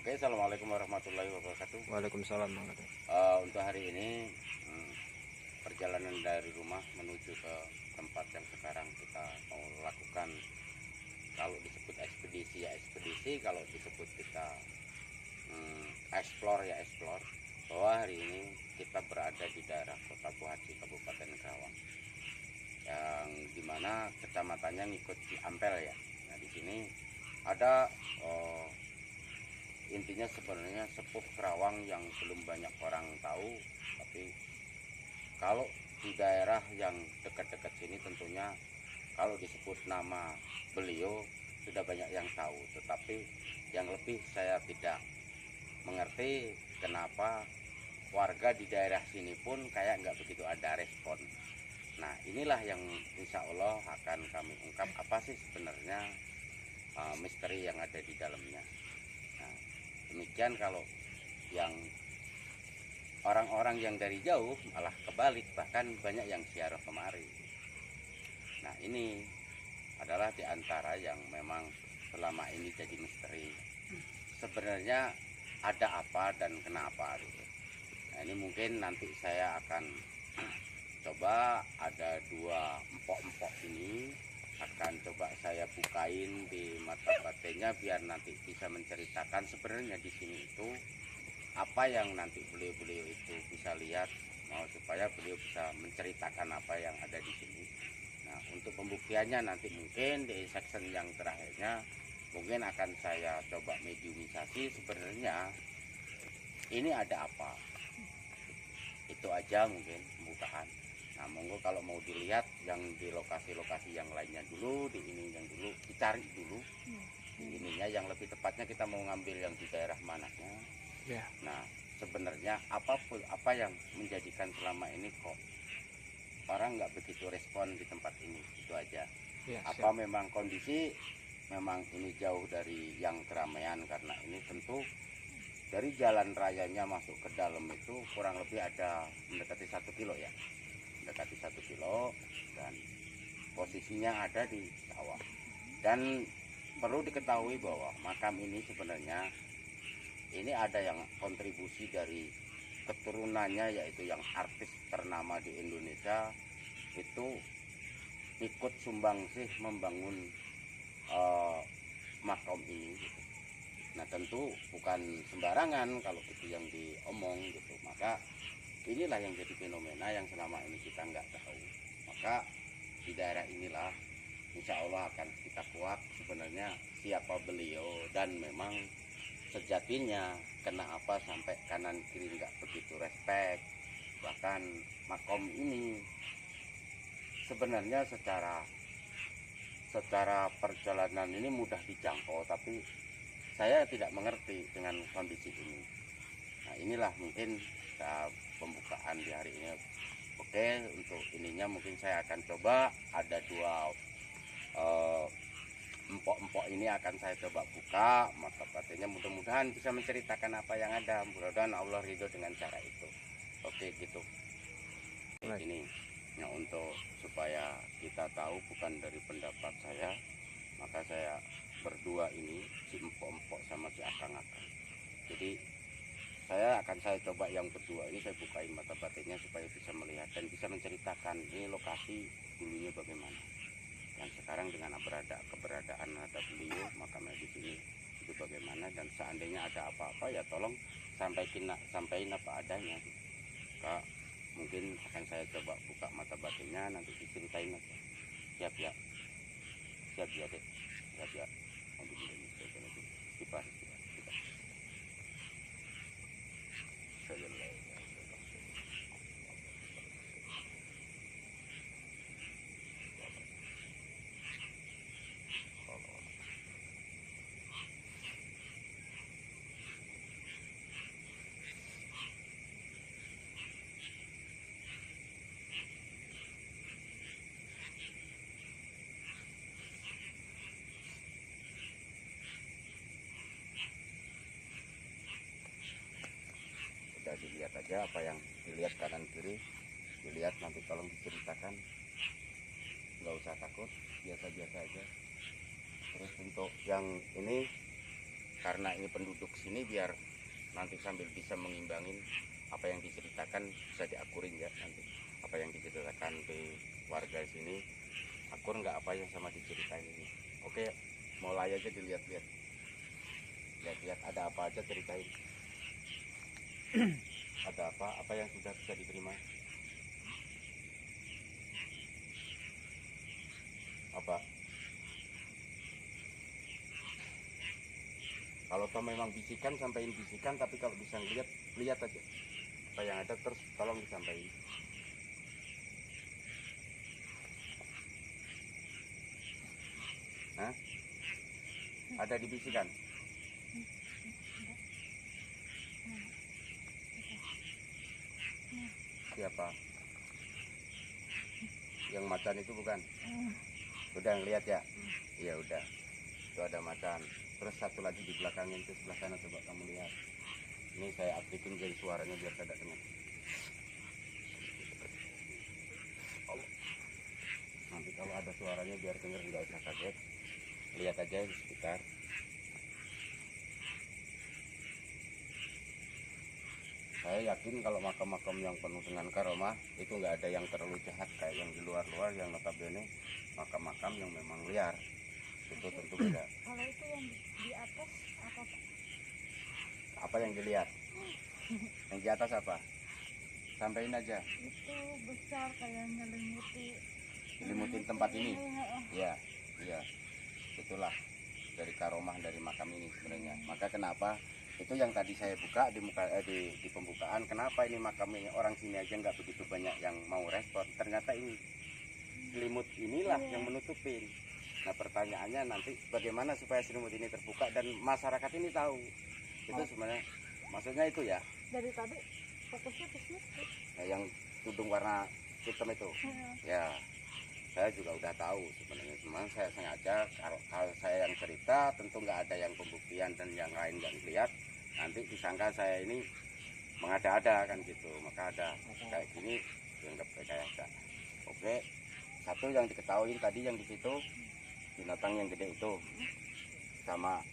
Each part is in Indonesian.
Oke, assalamualaikum warahmatullahi wabarakatuh. Waalaikumsalam. Untuk hari ini perjalanan dari rumah menuju ke tempat yang sekarang kita mau lakukan. Kalau disebut ekspedisi ya ekspedisi, kalau disebut kita explore ya explore. Bahwa hari ini kita berada di daerah Kota Buaci, Kabupaten Karawang, yang dimana kecamatannya ngikut di Ampel ya. Nah di sini ada intinya sebenarnya sepuh Kerawang yang belum banyak orang tahu, tapi kalau di daerah yang dekat-dekat sini tentunya kalau disebut nama beliau sudah banyak yang tahu, tetapi yang lebih saya tidak mengerti kenapa warga di daerah sini pun kayak nggak begitu ada respon. Nah inilah yang insya Allah akan kami ungkap apa sih sebenarnya misteri yang ada di dalamnya. Nah, demikian kalau yang orang-orang yang dari jauh malah kebalik, bahkan banyak yang ziarah kemari. Nah ini adalah diantara yang memang selama ini jadi misteri. Sebenarnya ada apa dan kenapa gitu. Nah ini mungkin nanti saya akan coba ada dua empok-empok ini akan coba saya bukain di mata batinnya biar nanti bisa menceritakan sebenarnya di sini itu apa yang nanti beliau-beliau itu bisa lihat, mau supaya beliau bisa menceritakan apa yang ada di sini. Nah untuk pembuktiannya nanti mungkin di section yang terakhirnya mungkin akan saya coba mediumisasi sebenarnya ini ada apa. Itu aja mungkin pembukaan. Nah monggo kalau mau dilihat yang di lokasi-lokasi yang lainnya dulu, di ini yang dulu dicari dulu di ininya, yang lebih tepatnya kita mau ngambil yang di daerah mananya. Nah sebenarnya apa yang menjadikan selama ini kok orang nggak begitu respon di tempat ini, itu aja. Apa memang kondisi memang ini jauh dari yang keramaian, karena ini tentu dari jalan rayanya masuk ke dalam itu kurang lebih ada mendekati 1 kilo ya, mendekati 1 kilo, dan posisinya ada di sawah. Dan perlu diketahui bahwa makam ini sebenarnya ini ada yang kontribusi dari keturunannya, yaitu yang artis ternama di Indonesia itu ikut sumbangsih membangun makam ini gitu. Nah tentu bukan sembarangan kalau itu yang diomong gitu. Maka inilah yang jadi fenomena yang selama ini kita nggak tahu. Maka di daerah inilah insya Allah akan kita kuak sebenarnya siapa beliau, dan memang sejatinya kenapa sampai kanan kiri nggak begitu respect. Bahkan makom ini sebenarnya secara perjalanan ini mudah dijangkau, tapi saya tidak mengerti dengan kondisi ini. Nah inilah mungkin pembukaan di hari ini. Oke, untuk ininya mungkin saya akan coba ada dua empok-empok ini akan saya coba buka mata batinnya, mudah-mudahan bisa menceritakan apa yang ada, mudah-mudahan Allah ridho dengan cara itu. Oke gitu. Ini nah, untuk supaya kita tahu bukan dari pendapat saya, maka saya berdua ini si empok-empok sama si akang-akang. Jadi saya coba yang berdua ini saya bukain mata batinnya supaya bisa melihat dan bisa menceritakan ini lokasi dulunya bagaimana. Dan sekarang dengan keberadaan ada beliau makamnya di sini itu bagaimana, dan seandainya ada apa-apa ya tolong sampaikan apa adanya. Kak, mungkin akan saya coba buka mata batinnya, nanti diceritain aja. Siap ya? Siap ya dek? Siap ya? Kipas. Dilihat aja apa yang dilihat kanan kiri, dilihat nanti tolong diceritakan, nggak usah takut, biasa-biasa aja. Terus untuk yang ini karena ini penduduk sini biar nanti sambil bisa mengimbangin apa yang diceritakan bisa diakurin ya nanti apa yang diceritakan di warga sini akur nggak apa yang sama diceritain ini. Oke, mulai aja dilihat-lihat, lihat-lihat ada apa aja ceritain. Ada apa yang sudah bisa diterima, apa kalau toh memang bisikan sampaikan bisikan, tapi kalau bisa lihat lihat aja apa yang ada terus tolong disampaikan. Hah? Ada dibisikan? Siapa? Yang macan itu bukan? Udah ngeliat ya? Iya udah. Itu ada macan. Terus satu lagi di belakangnya itu sebelah sana, coba kamu lihat. Ini saya aktifin jadi suaranya biar tidak dengar. Nanti kalau ada suaranya biar dengar, nggak usah kaget. Lihat aja di sekitar. Saya yakin kalau makam-makam yang penuh dengan karomah itu nggak ada yang terlalu jahat kayak yang di luar-luar yang notabene makam-makam yang memang liar. Itu tentu beda. Kalau itu yang di atas apa Pak? Apa yang dilihat? Yang di atas apa? Sampaiin aja. Itu besar kayak Nyelimutin tempat ini. Iya, iya. Itulah dari karomah dari makam ini sebenarnya. Maka kenapa itu yang tadi saya buka di pembukaan, kenapa ini makam ini orang sini aja nggak begitu banyak yang mau respon, ternyata ini selimut inilah yang menutupin. Nah pertanyaannya nanti bagaimana supaya selimut ini terbuka dan masyarakat ini tahu itu sebenarnya maksudnya itu ya. Dari tadi fokusnya ke situ. Nah, yang tudung warna hitam itu ya saya juga udah tahu sebenarnya, cuman saya sengaja kalau saya yang cerita tentu nggak ada yang pembuktian dan yang lain nggak lihat, nanti disangka saya ini mengada-ada kan gitu. Maka ada kayak gini dianggap kayak ada. Oke, satu yang diketahui tadi yang di situ binatang yang gede itu sama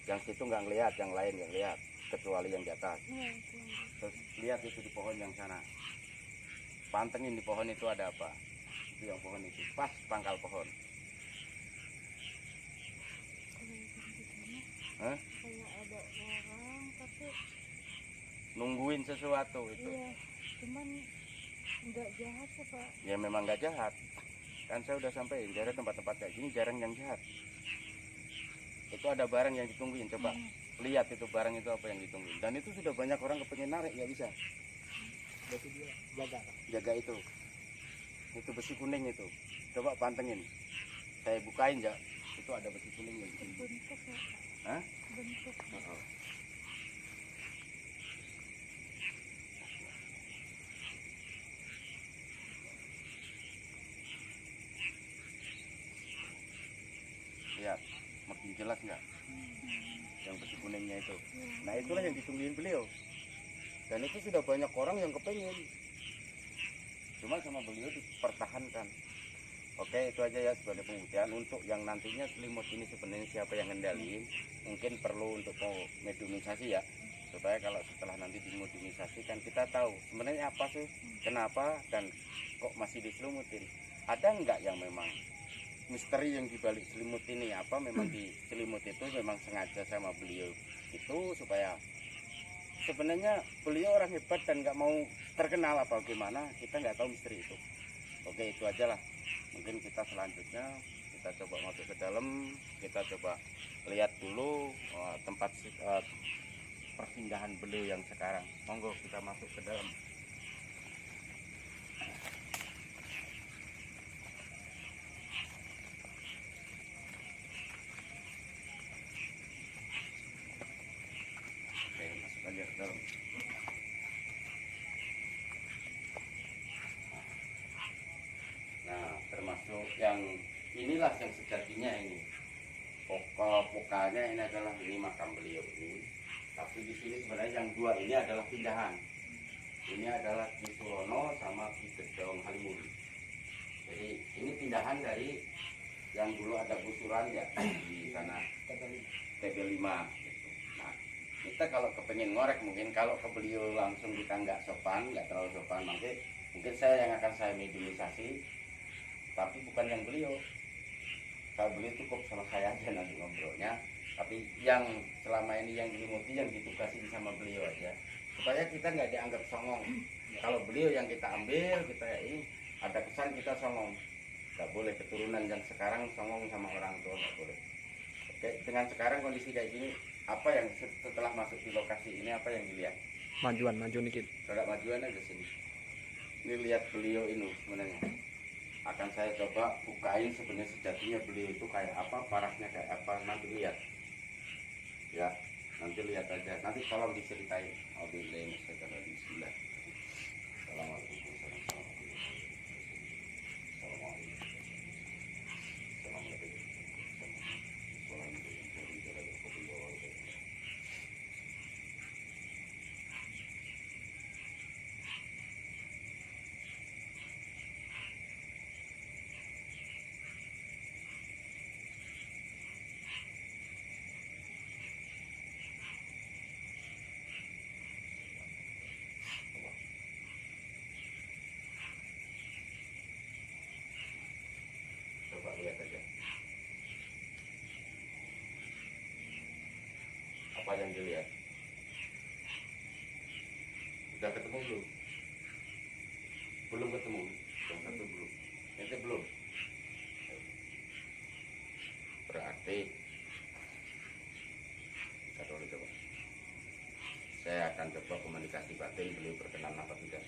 yang situ nggak ngelihat, yang lain nggak lihat kecuali yang di atas. Terus lihat itu di pohon yang sana, pantengin di pohon itu ada apa. Itu yang pohon itu pas pangkal pohon. Hah? Kayak ada orang tapi Nungguin sesuatu itu. iya, cuman nggak jahat sih Pak. Ya memang nggak jahat. Kan saya udah sampein, jarang tempat-tempat kayak gini jarang yang jahat. Itu ada barang yang ditungguin, coba lihat itu barang itu apa yang ditungguin. Dan itu sudah banyak orang kepengen narik, ya bisa. Berarti dia Jaga itu besi kuning itu, coba pantengin, saya bukain ya, itu ada besi kuning yang di sini. Bentuk ya Pak. Hah? Bentuk. Oh. Lihat, makin jelas nggak? Yang besi kuningnya itu. Nah itulah yang ditungguin beliau. Dan itu sudah banyak orang yang kepengen. Cuma sama beliau dipertahankan. Oke, itu aja ya sebagai pembuktian untuk yang nantinya selimut ini sebenarnya siapa yang ngendaliin. Mungkin perlu untuk mediumisasi ya, supaya kalau setelah nanti dimodiumisasi kan kita tahu sebenarnya apa sih, kenapa dan kok masih diselimutin. Ada nggak yang memang misteri yang dibalik selimut ini, apa memang di selimut itu memang sengaja sama beliau itu supaya sebenarnya beliau orang hebat dan nggak mau terkenal apa gimana, kita nggak tahu misteri itu. Oke, itu aja lah. Mungkin kita selanjutnya kita coba masuk ke dalam, kita coba lihat dulu tempat persinggahan beliau yang sekarang. Monggo kita masuk ke dalam. Oke, masuk aja ke dalam. Nah, termasuk yang inilah yang sejatinya ini. Pokoknya ini adalah ini makam beliau ini. Tapi di sini sebenarnya yang dua ini adalah pindahan. Ini adalah Ki Surono sama Ki Gedong Halimun. Jadi ini pindahan dari yang dulu ada gusuran ya di sana. TB5 gitu. Nah, kita kalau kepengen ngorek, mungkin kalau ke beliau langsung kita nggak sopan, nggak terlalu sopan, mungkin saya yang akan saya mediumisasi, tapi bukan yang beliau. Kalau beliau cukup sama saya aja nanti ngobrolnya, tapi yang selama ini yang dilimuti, yang ditugasi sama beliau aja, supaya kita nggak dianggap songong. Kalau beliau yang kita ambil, kita ini ada kesan kita songong. Nggak boleh, keturunan yang sekarang songong sama orang tua nggak boleh. Oke, dengan sekarang kondisi kayak gini, apa yang setelah masuk di lokasi ini, apa yang dilihat? Maju dikit. Agak majuan aja sini. Ini lihat beliau ini sebenarnya. Akan saya coba bukain sebenarnya sejatinya beliau itu kayak apa, parahnya kayak apa, nanti lihat. Ya, nanti lihat aja. Nanti tolong diceritain. Bismillah. Assalamualaikum. Coba lihat aja. Apa yang dilihat? Udah ketemu belum? Belum ketemu. Yang satu belum. Yang belum. Berarti kita dulu coba. Saya akan coba komunikasi batin, beliau berkenan apa tidak.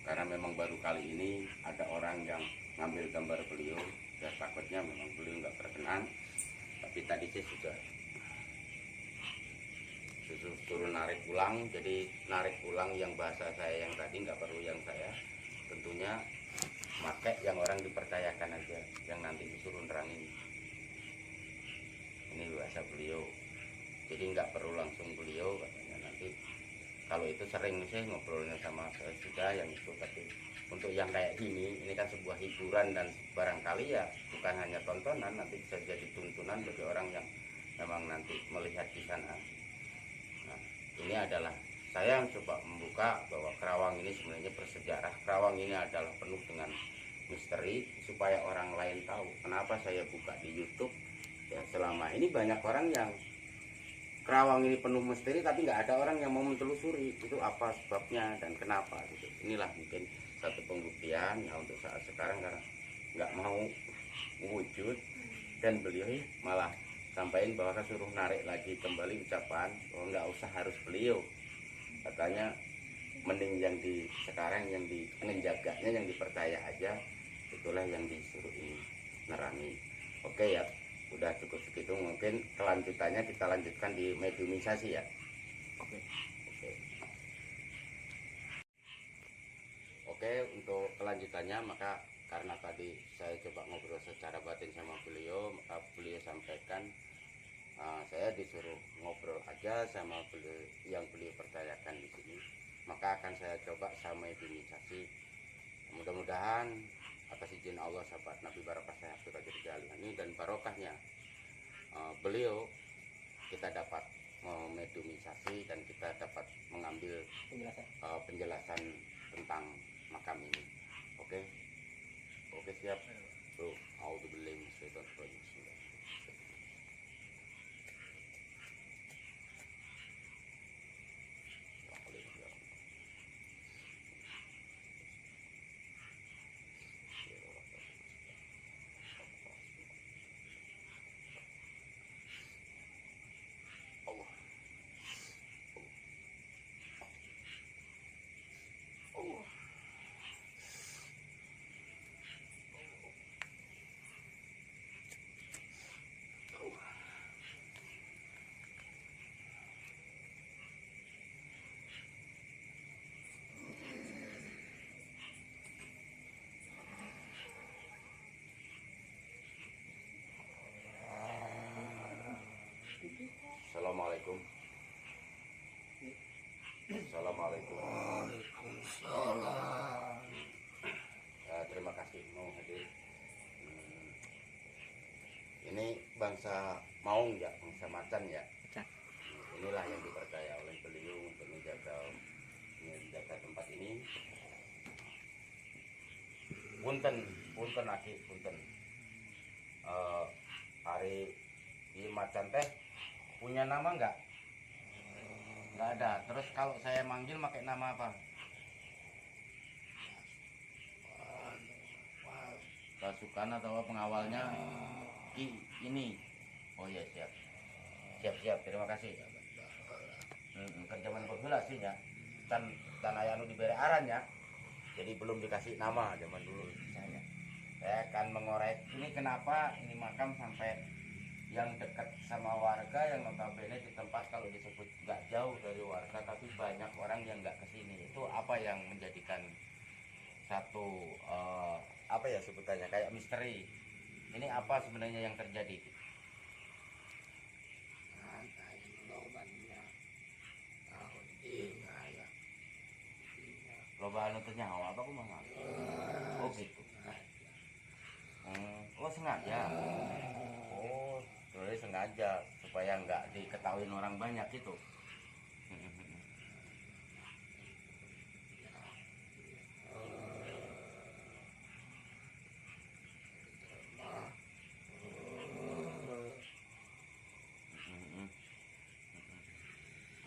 Karena memang baru kali ini ada orang yang ngambil gambar beliau, dan takutnya memang beliau nggak berkenan. Tapi tadi saya sudah suruh narik ulang, jadi narik ulang yang bahasa saya yang tadi, nggak perlu yang saya. Tentunya pakai yang orang dipercayakan aja, yang nanti disuruh nerangin. Ini bahasa beliau, jadi nggak perlu langsung beliau katanya. Nanti kalau itu sering sih ngobrolnya sama saya sudah yang itu, tapi untuk yang kayak gini, ini kan sebuah hiburan dan barangkali ya bukan hanya tontonan, nanti bisa jadi tuntunan bagi orang yang memang nanti melihat di sana. Nah, ini adalah saya yang coba membuka bahwa Kerawang ini sebenarnya bersejarah. Kerawang ini adalah penuh dengan misteri, supaya orang lain tahu. Kenapa saya buka di YouTube? Ya, selama ini banyak orang yang Kerawang ini penuh misteri, tapi nggak ada orang yang mau mentelusuri itu apa sebabnya dan kenapa gitu. Inilah mungkin satu pembuktian ya untuk saat sekarang, karena nggak mau wujud, dan beliau malah sampaikan bahwa suruh narik lagi kembali ucapan bahwa nggak usah harus beliau, katanya mending yang di sekarang yang di menjaganya, yang dipercaya aja, itulah yang disuruh ini nerangi. Oke ya, udah cukup segitu, mungkin kelanjutannya kita lanjutkan di mediumisasi ya. Oke. Oke, untuk kelanjutannya, maka karena tadi saya coba ngobrol secara batin sama beliau, maka beliau sampaikan saya disuruh ngobrol aja sama beliau yang beliau percayakan di sini, maka akan saya coba sama mediumisasi. Mudah-mudahan atas izin Allah, sahabat Nabi Barokah saya Abdul Qadir Jailani dan barokahnya beliau, kita dapat mediumisasi dan kita dapat mengambil penjelasan tentang makam ini. Oke, siap. Tuh, auzubillahi minasyaitonir rajim. Assalamualaikum. Assalamualaikum. Terima kasih mau hadir. Ini bangsa maung ya, bangsa macan ya. Macan. Inilah yang dipercaya oleh beliau untuk menjaga tempat ini. Punten, punten aki, punten. Hari di macan teh punya nama nggak? Nggak ada. Terus kalau saya manggil pakai nama apa? Pasukan atau pengawalnya Ki ini. Oh iya siap. Siap, terima kasih. Kerjaman berbela sih ya. Dan ayah anu diberi aran ya. Jadi belum dikasih nama zaman dulu saya. Saya akan mengorek ini kenapa ini makam sampai yang dekat sama warga yang notabene di tempat kalau disebut nggak jauh dari warga tapi banyak orang yang nggak kesini. Itu apa yang menjadikan satu apa ya sebutannya kayak misteri. Ini apa sebenarnya yang terjadi? Loba anu teh nyawa apa kumaha? Oh gitu. Oh sengaja. Oh, terus sengaja supaya nggak diketahui orang banyak itu.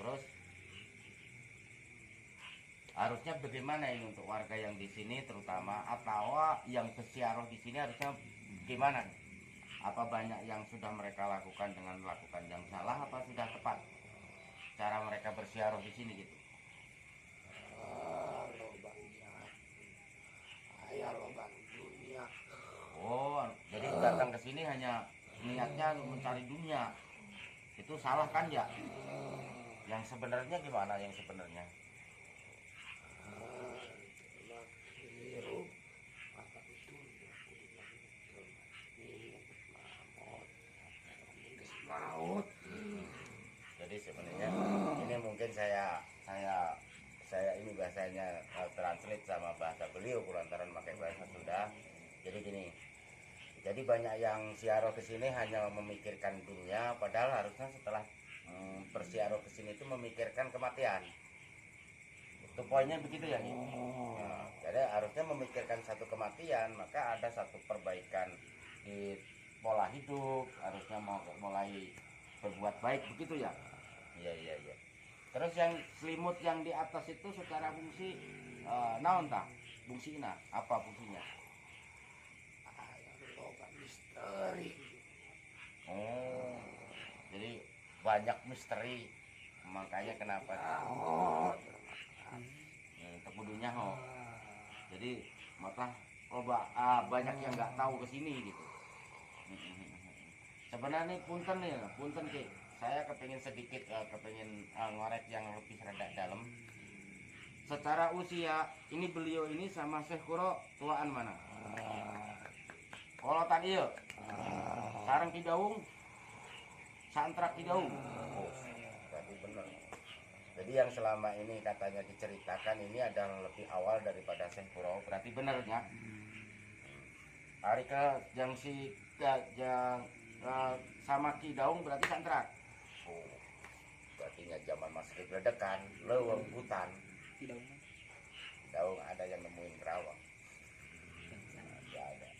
Terus harusnya bagaimana ini untuk warga yang di sini terutama atau yang bersiaroh di sini harusnya gimana? Apa banyak yang sudah mereka lakukan dengan melakukan yang salah apa sudah tepat cara mereka bersiaroh di sini gitu? Oh, jadi datang ke sini hanya niatnya mencari dunia. Itu salah kan ya? Yang sebenarnya gimana yang sebenarnya? Jadi sebenarnya ini mungkin saya ini bahasanya translate sama bahasa beliau kulantaran pakai bahasa Sunda. Jadi gini. Jadi banyak yang siaroh ke sini hanya memikirkan dunia padahal harusnya setelah bersiaroh ke sini itu memikirkan kematian. Itu poinnya begitu ya nih. Nah, jadi harusnya memikirkan satu kematian, maka ada satu perbaikan di pola hidup, harusnya mau mulai berbuat baik begitu ya. Iya. Terus yang selimut yang di atas itu secara fungsi naon tah? Fungsina apa fungsinya? Oh, jadi banyak misteri makanya kenapa terkudunya ho. Jadi maka banyak yang nggak tahu ke sini gitu. Sebenarnya punten ya, punten Ki. Saya kepingin sedikit kepingin ngorek yang lebih rada dalam. Secara usia ini beliau ini sama Syekh Kuro tuaan mana? Kalau tadi ya, sarang Kidaung, santrak Kidaung. Oh, berarti benar. Jadi yang selama ini katanya diceritakan ini adalah lebih awal daripada Syekh Kuro. Berarti benar ya? Hari ke yang si yang sama Kidaung berarti santrak. Oh, berarti zaman masih ledekan, leweng hutan. Kidaung ada yang nemuin kerawang. Ada.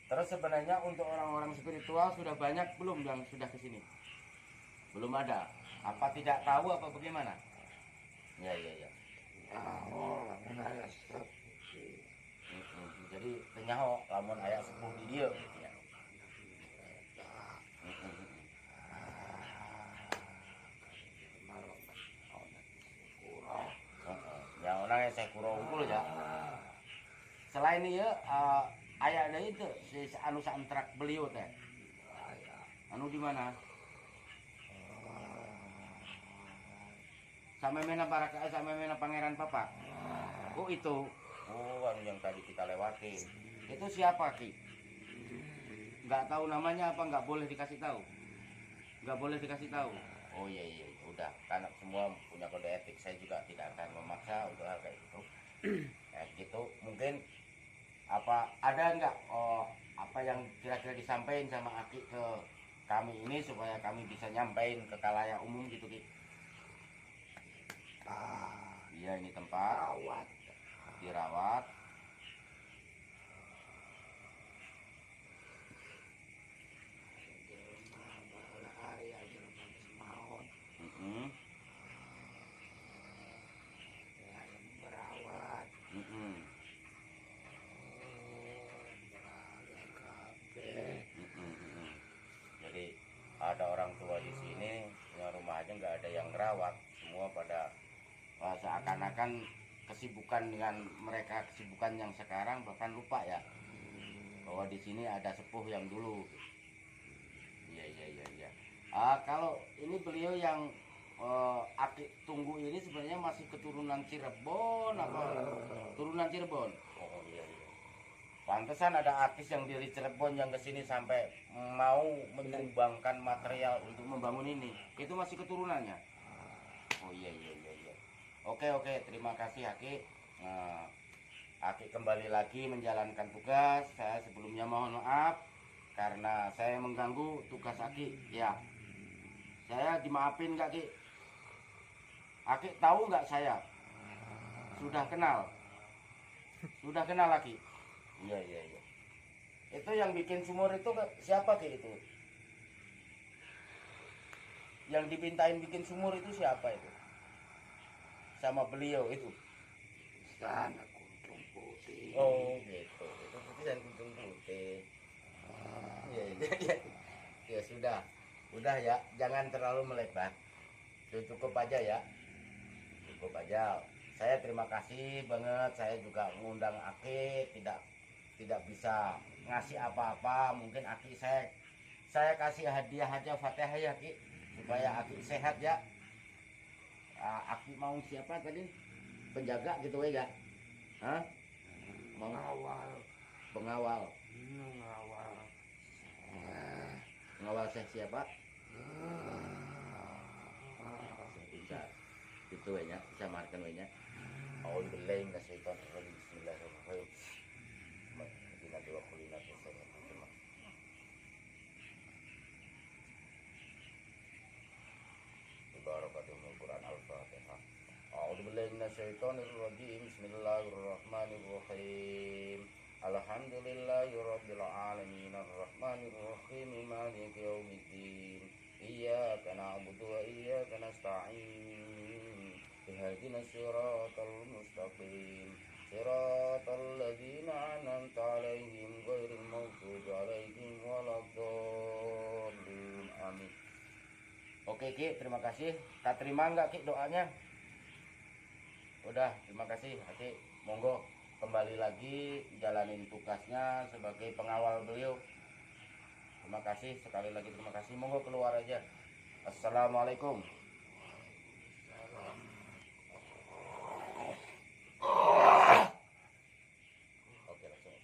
Terus sebenarnya untuk orang-orang spiritual sudah banyak belum yang sudah ke sini? Belum ada. Apa tidak tahu apa bagaimana? Ya. Jadi tenyaho lamun aya sepuh di dieu gitu ya. Yang orang yang saya kurang unggul ya. Selain itu aya ada itu si anu santrak beliau teh. Anu di mana? Samemena Baraka, samemena Pangeran Papa. Oh itu. Oh anu yang tadi kita lewatin. Itu siapa Ki? Nggak tahu namanya apa nggak boleh dikasih tahu? Nggak boleh dikasih tahu. Oh iya udah karena semua punya kode etik saya juga tidak akan memaksa untuk hal kayak gitu. Kayak gitu mungkin apa ada nggak apa yang kira-kira disampaikan sama Aki ke kami ini supaya kami bisa nyampein ke kalayak umum gitu Ki. Iya, ini tempat dirawat. Mm-mm. Mm-mm. Mm-mm. Jadi ada orang tua di sini punya rumah aja nggak ada yang ngerawat, semua pada seakan-akan kesibukan dengan mereka, kesibukan yang sekarang, bahkan lupa ya bahwa di sini ada sepuh yang dulu. Iya iya iya iya. Kalau ini beliau yang Aki tunggu ini sebenarnya masih keturunan Cirebon apa turunan Cirebon? Oh iya iya. Pantesan ada artis yang dari Cirebon yang kesini sampai mau menyumbangkan material untuk membangun ini. Itu masih keturunannya. Oh iya iya iya iya. Oke oke, terima kasih Aki. Aki kembali lagi menjalankan tugas. Saya sebelumnya mohon maaf karena saya mengganggu tugas Aki. Ya, saya dimaafin nggak Ki? Aki tahu nggak saya? Sudah kenal? Sudah kenal Aki? Iya iya iya. Itu yang bikin sumur itu siapa Ki itu? Yang dipintain bikin sumur itu siapa itu? Sama beliau itu? Sana kuntung putih. Oh gitu. Itu putih dan kuntung putih. Iya iya iya. Ya sudah. Udah ya, jangan terlalu melebar. Cukup aja ya. Cukup aja. Saya terima kasih banget. Saya juga mengundang Aki, tidak bisa ngasih apa-apa. Mungkin Aki saya kasih hadiah aja Fatihah ya Ki, supaya Aki sehat ya. Aki mau siapa tadi? Penjaga gitu ya? Hah? Mau pengawal. Pengawal saya siapa? Bisa itu ya, bisa markan ya. Auzubillahi minasyaitonir rajim. Bismillahirrahmanirrahim. Madinah dua kulina biasanya. Barakatuhul Quran Al-Fatihah. Auzubillahi minasyaitonir rajim. Bismillahirrahmanirrahim. Alhamdulillahirabbil alamin arrahmanir rahim maliki yaumiddin. Iyyaka na'budu wa iyyaka nasta'in. Ihdinas siratal mustaqim. Siratal ladzina an'amta 'alaihim ghairil maghdubi 'alaihim waladdallin. Amin. Oke Ki, terima kasih. Tak terima nggak Ki doanya? Udah, terima kasih Ki. Monggo kembali lagi jalanin tugasnya sebagai pengawal beliau. Terima kasih sekali lagi, terima kasih. Monggo keluar aja. Assalamualaikum. Oke langsung.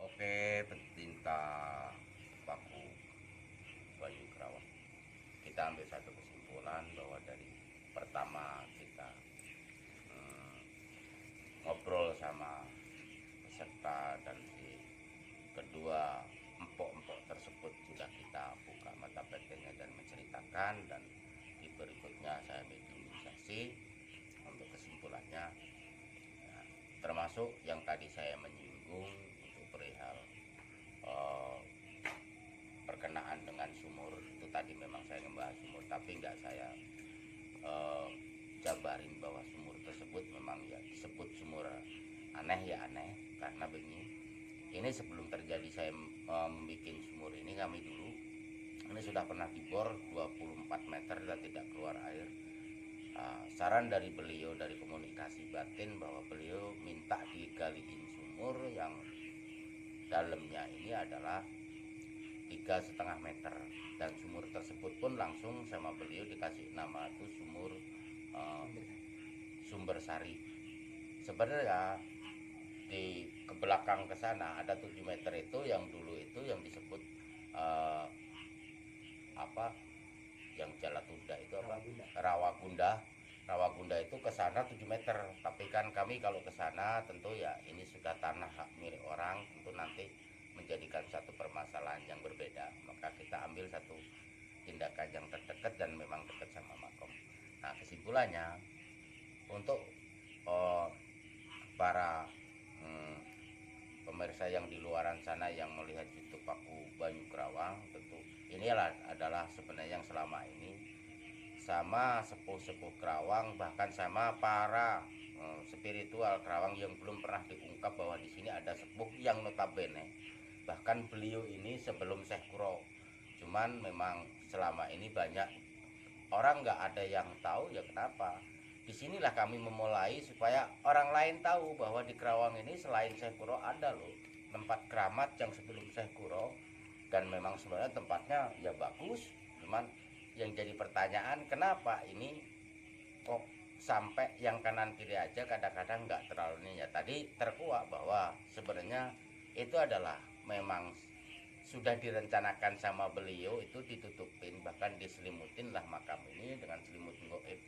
Oke, pencinta Paku Bayu Kerawang, kita ambil satu kesimpulan bahwa dari pertama kita ngobrol sama peserta dan di kedua empok-empok tersebut sudah kita buka mata batinnya dan menceritakan, dan di berikutnya saya mediumisasi untuk kesimpulannya ya, termasuk yang tadi saya menyinggung untuk perihal perkenaan dengan sumur itu tadi. Memang saya membahas sumur tapi nggak saya jabarin bahwa sumur tersebut memang ya disebut sumur aneh ya aneh karena begini. Ini sebelum terjadi saya membuat sumur ini, kami dulu ini sudah pernah dibor 24 meter dan tidak keluar air. Saran dari beliau, dari komunikasi batin, bahwa beliau minta digaliin sumur yang dalamnya ini adalah 3,5 meter, dan sumur tersebut pun langsung sama beliau dikasih nama itu sumur Sumber Sari. Sebenarnya di ke belakang ke sana ada 7 meter itu yang dulu itu yang disebut apa yang Jalatunda itu apa? Rawagunda. Rawagunda itu ke sana 7 meter, tapi kan kami kalau ke sana tentu ya ini sudah tanah hak milik orang, tentu nanti menjadikan satu permasalahan yang berbeda, maka kita ambil satu tindakan yang terdekat dan memang dekat sama makom. Nah, kesimpulannya untuk para pemirsa yang di luaran sana yang melihat YouTube aku Banyu Kerawang, tentu inilah adalah sebenarnya yang selama ini sama sepuh-sepuh Kerawang, bahkan sama para spiritual Kerawang yang belum pernah diungkap bahwa di sini ada sepuh yang notabene bahkan beliau ini sebelum Syekh Kuro, cuman memang selama ini banyak orang nggak ada yang tahu. Ya kenapa? Disinilah kami memulai supaya orang lain tahu bahwa di Kerawang ini selain Syekh Kuro ada loh tempat keramat yang sebelum Syekh Kuro, dan memang sebenarnya tempatnya ya bagus, cuman yang jadi pertanyaan kenapa ini kok sampai yang kanan kiri aja kadang-kadang nggak terlalu ini ya. Tadi terkuak bahwa sebenarnya itu adalah memang sudah direncanakan sama beliau, itu ditutupin bahkan diselimutin lah makam ini dengan selimut goib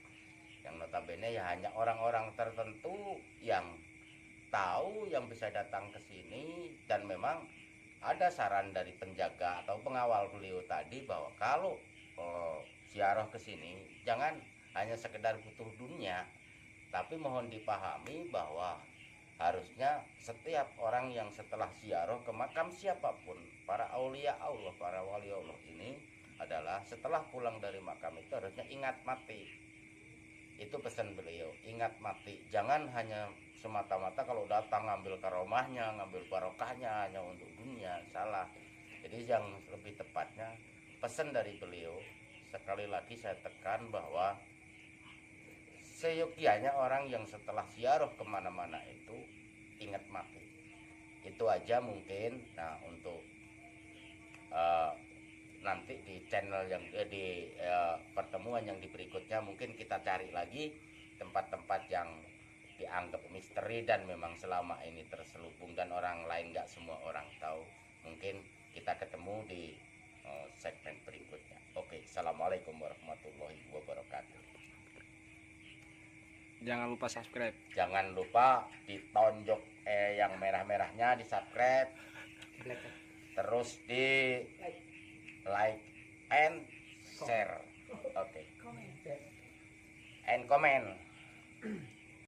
yang notabene ya hanya orang-orang tertentu yang tahu yang bisa datang ke sini. Dan memang ada saran dari penjaga atau pengawal beliau tadi bahwa kalau ziarah ke sini jangan hanya sekedar butuh dunia, tapi mohon dipahami bahwa harusnya setiap orang yang setelah ziarah ke makam siapapun, para aulia Allah, para wali Allah ini adalah setelah pulang dari makam itu harusnya ingat mati. Itu pesan beliau, ingat mati. Jangan hanya semata-mata kalau datang ngambil karomahnya, ngambil barokahnya hanya untuk dunia, salah. Jadi yang lebih tepatnya pesan dari beliau, sekali lagi saya tekan bahwa seyogianya orang yang setelah ziarah kemana-mana itu ingat mati. Itu aja mungkin. Nah, untuk nanti di channel yang di pertemuan yang di berikutnya mungkin kita cari lagi tempat-tempat yang dianggap misteri dan memang selama ini terselubung dan orang lain nggak semua orang tahu. Mungkin kita ketemu di segmen berikutnya. Oke, assalamualaikum warahmatullahi wabarakatuh. Jangan lupa subscribe. Jangan lupa ditonjok yang merah-merahnya di subscribe, terus di like and share. Oke. And comment.